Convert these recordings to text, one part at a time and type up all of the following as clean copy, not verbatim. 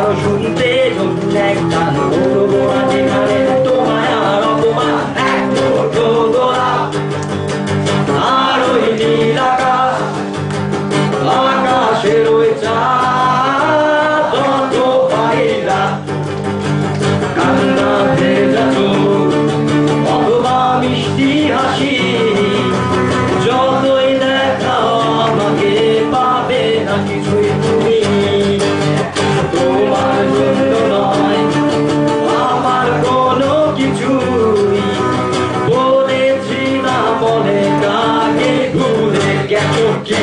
পারো শুনতে নতুন এক গান করবো না যেখানে তোমায় আর অপমান এক মুঠো গোলাপ আর ওই নীল আকাশ আকাশের ওই চাঁদ যত পায়রা কান্না ভেজা চোখ অথবা মিষ্টি হাসি যতই দেখাও আমাকে পাবে না কিছুই তুমি তোমার জন্য নয় আমার কোনো কিছুই বলেছি না মনে কাকে ভুলে গেছো কি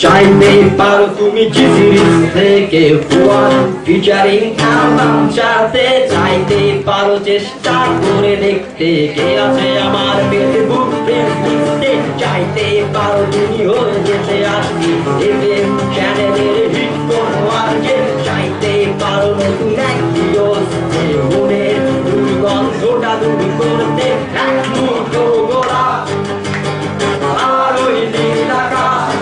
চাইতে পারো তুমি জিজিরিস থেকে ফুয়ান ফিচারিং অ্যালবাম চাতে চাইতে পারো চেষ্টা করে দেখতে কে আছে আমার ফেসবুক ফ্রেন্ড লিস্টে চাইতে পারো তুমি হয়ে যেতে আসি এফএম চ্যানেলের হিট কোনো আজকে চাইতে পারো নতুন এক ভিডিওস মনের দুর্গন্ধটা দূর করতে এক মুঠো গোলাপ আর ওই নীল আকাশ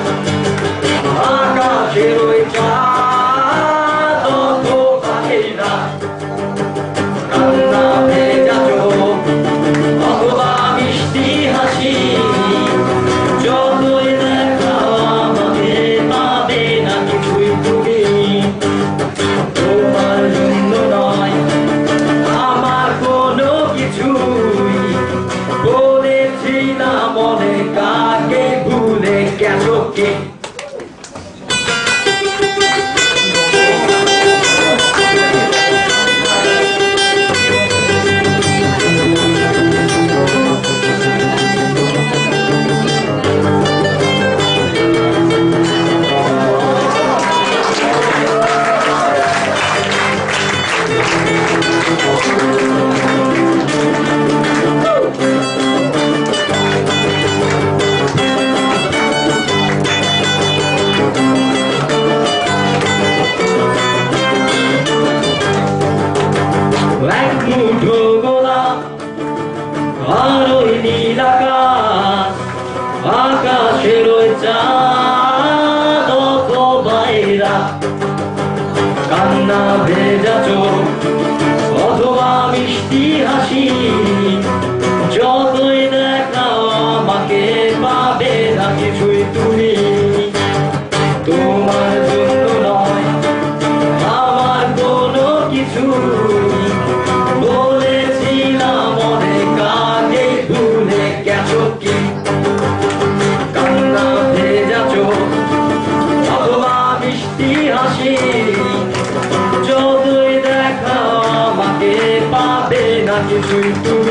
আকাশের ওই চাঁদ যত পায়রা কান্না ভেজা চোখ অথবা মিষ্টি হাসি যতই দেখাও আমাকে পাবে না কিছুই তুমি তোমার জন্য নয় আমার কোনো কিছুই বলেছি না মনে কাকে ভুলে গেছো কে এক মুঠো গোলাপ আর ওই নীল আকাশ আকাশের ওই চাঁদ যত পায়রা কান্না ভেজা চোখ অথবা মিষ্টি হাসি যতই দেখাও আমাকে পাবে না কিছুই তুমি তোমার জন্য নয় আমার কোনো কিছু বলেছিলাম মনে কাকে ভুলে গেছো কি কান্না ভেজা চোখ অথবা মিষ্টি হাসি যতই দেখাও আমাকে পাবে না কিছুই তুমি